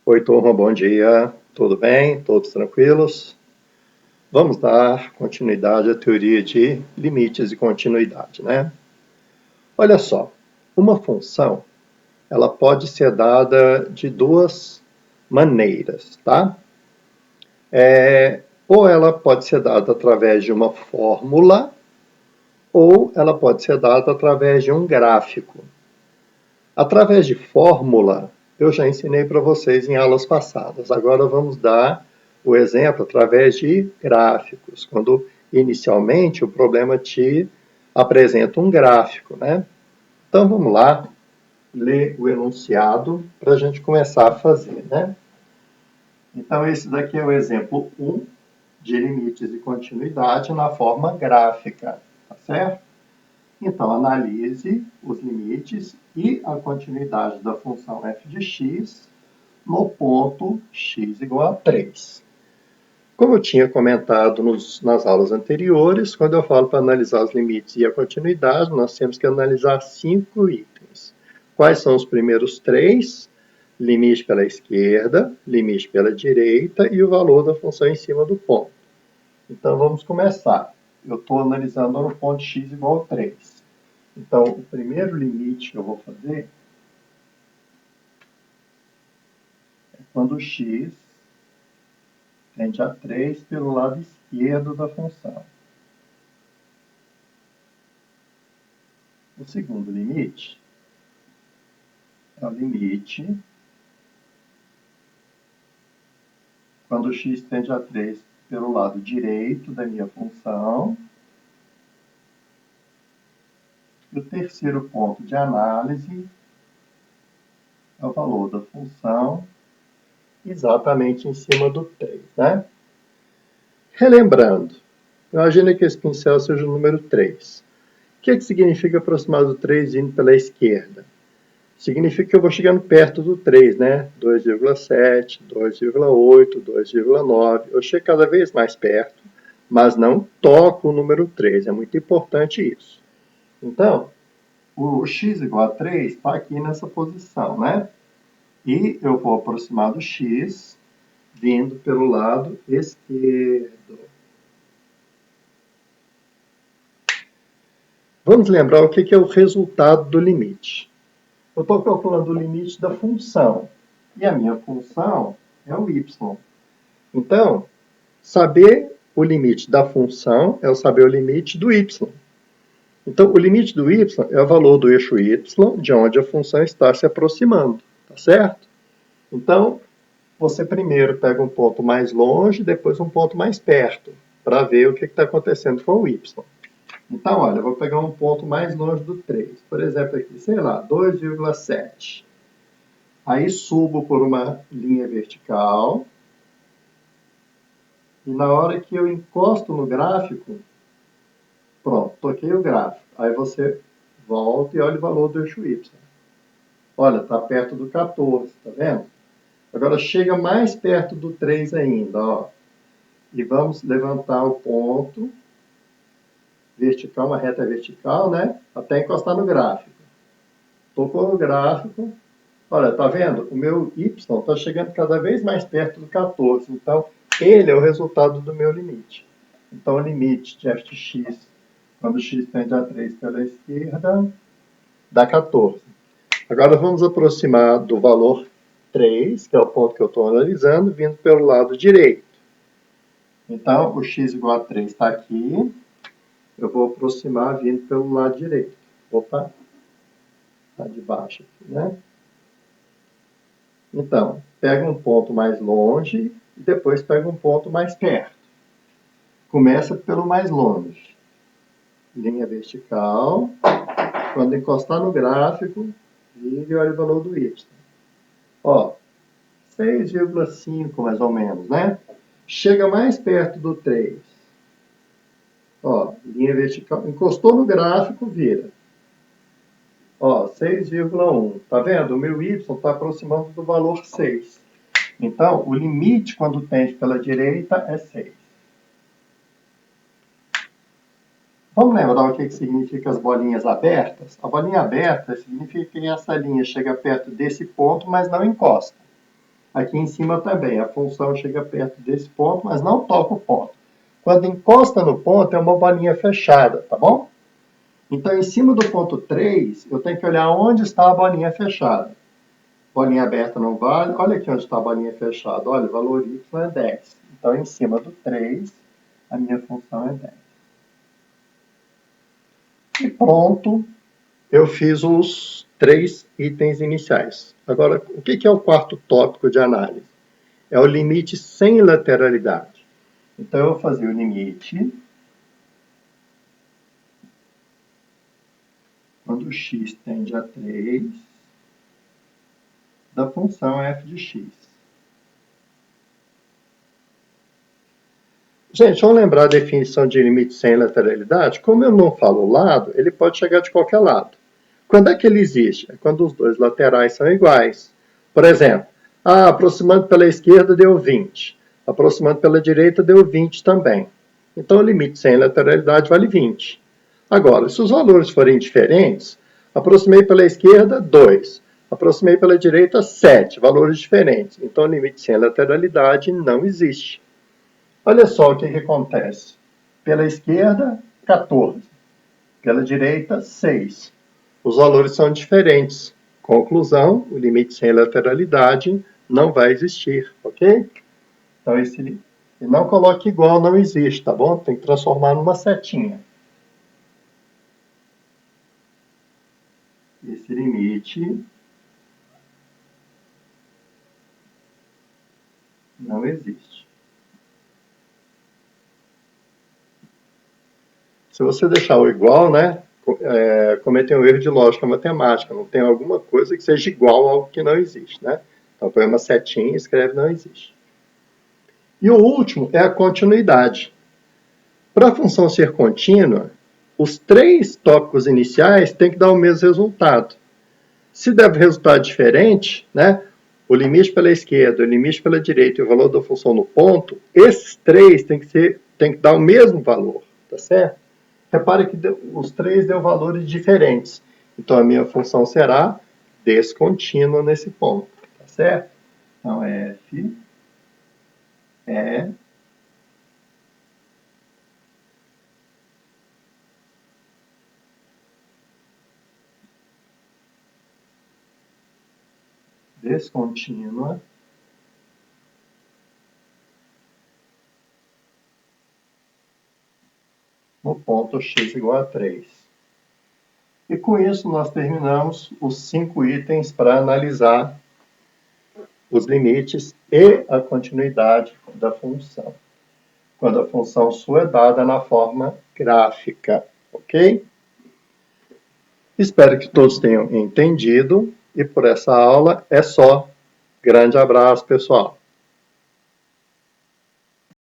Oi, turma, bom dia. Tudo bem? Todos tranquilos? Vamos dar continuidade à teoria de limites e continuidade, né? Olha só, uma função, ela pode ser dada de duas maneiras, tá? Ou ela pode ser dada através de uma fórmula, ou ela pode ser dada através de um gráfico. Através de fórmula, eu já ensinei para vocês em aulas passadas. Agora vamos dar o exemplo através de gráficos, quando inicialmente o problema te apresenta um gráfico, né? Então vamos lá, ler o enunciado para a gente começar a fazer, né? Então esse daqui é o exemplo 1 de limites e continuidade na forma gráfica, tá certo? Então, analise os limites e a continuidade da função f de x no ponto x igual a 3. Como eu tinha comentado nas aulas anteriores, quando eu falo para analisar os limites e a continuidade, nós temos que analisar 5 itens. Quais são os primeiros 3? Limite pela esquerda, limite pela direita e o valor da função em cima do ponto. Então, vamos começar. Eu estou analisando no ponto x igual a 3. Então, o primeiro limite que eu vou fazer é quando x tende a 3 pelo lado esquerdo da função. O segundo limite é o limite quando x tende a 3 pelo lado direito da minha função. E o terceiro ponto de análise é o valor da função exatamente em cima do 3, né? Relembrando, imagine que esse pincel seja o número 3. O que significa aproximar do 3 indo pela esquerda? Significa que eu vou chegando perto do 3, né? 2,7, 2,8, 2,9. Eu chego cada vez mais perto, mas não toco o número 3. É muito importante isso. Então, o x igual a 3 está aqui nessa posição, né? E eu vou aproximar do x vindo pelo lado esquerdo. Vamos lembrar o que é o resultado do limite. Eu estou calculando o limite da função. E a minha função é o y. Então, saber o limite da função é saber o limite do y. Então, o limite do y é o valor do eixo y de onde a função está se aproximando. Tá certo? Então, você primeiro pega um ponto mais longe, depois um ponto mais perto, para ver o que está acontecendo com o y. Então, olha, eu vou pegar um ponto mais longe do 3. Por exemplo, aqui, sei lá, 2,7. Aí subo por uma linha vertical. E na hora que eu encosto no gráfico, pronto, toquei o gráfico. Aí você volta e olha o valor do eixo y. Olha, está perto do 14, tá vendo? Agora chega mais perto do 3 ainda, ó. E vamos levantar o ponto vertical, uma reta vertical, né? Até encostar no gráfico. Tocou no gráfico. Olha, tá vendo? O meu y está chegando cada vez mais perto do 14. Então, ele é o resultado do meu limite. Então, o limite de f de x, quando x tende a 3 pela esquerda, dá 14. Agora, vamos aproximar do valor 3, que é o ponto que eu estou analisando, vindo pelo lado direito. Então, o x igual a 3 está aqui. Eu vou aproximar vindo pelo lado direito. Opa, está de baixo aqui, né? Então, pega um ponto mais longe e depois pega um ponto mais perto. Começa pelo mais longe. Linha vertical. Quando encostar no gráfico, vira e olha o valor do y. Ó, 6,5 mais ou menos, né? Chega mais perto do 3. Ó, linha vertical. Encostou no gráfico, vira. Ó, 6,1. Tá vendo? O meu y está aproximando do valor 6. Então, o limite, quando tende pela direita, é 6. Vamos lembrar o que significa as bolinhas abertas? A bolinha aberta significa que essa linha chega perto desse ponto, mas não encosta. Aqui em cima também, a função chega perto desse ponto, mas não toca o ponto. Quando encosta no ponto, é uma bolinha fechada, tá bom? Então, em cima do ponto 3, eu tenho que olhar onde está a bolinha fechada. Bolinha aberta não vale. Olha aqui onde está a bolinha fechada. Olha, o valor y é 10. Então, em cima do 3, a minha função é 10. E pronto, eu fiz os 3 itens iniciais. Agora, o que é o quarto tópico de análise? É o limite sem lateralidade. Então, eu vou fazer o limite quando x tende a 3 da função f de x. Gente, vamos lembrar a definição de limite sem lateralidade? Como eu não falo lado, ele pode chegar de qualquer lado. Quando é que ele existe? É quando os dois laterais são iguais. Por exemplo, aproximando pela esquerda deu 20. Aproximando pela direita deu 20 também. Então, o limite sem lateralidade vale 20. Agora, se os valores forem diferentes, aproximei pela esquerda, 2. Aproximei pela direita, 7. Valores diferentes. Então, o limite sem lateralidade não existe. Olha só o que acontece. Pela esquerda, 14. Pela direita, 6. Os valores são diferentes. Conclusão, o limite sem lateralidade não vai existir, ok? Então, e não coloque igual, não existe, tá bom? Tem que transformar numa setinha. Esse limite não existe. Se você deixar o igual, né, cometer um erro de lógica matemática. Não tem alguma coisa que seja igual a algo que não existe, né? Então, põe uma setinha e escreve não existe. E o último é a continuidade. Para a função ser contínua, os 3 tópicos iniciais têm que dar o mesmo resultado. Se der resultado diferente, né, o limite pela esquerda, o limite pela direita e o valor da função no ponto, esses 3 têm que dar o mesmo valor, tá certo? Repare que os 3 deu valores diferentes. Então, a minha função será descontínua nesse ponto, tá certo? Então, f é descontínua no ponto x igual a 3. E com isso nós terminamos os 5 itens para analisar os limites e a continuidade da função, quando a função sua é dada na forma gráfica, ok? Espero que todos tenham entendido e por essa aula é só. Grande abraço, pessoal!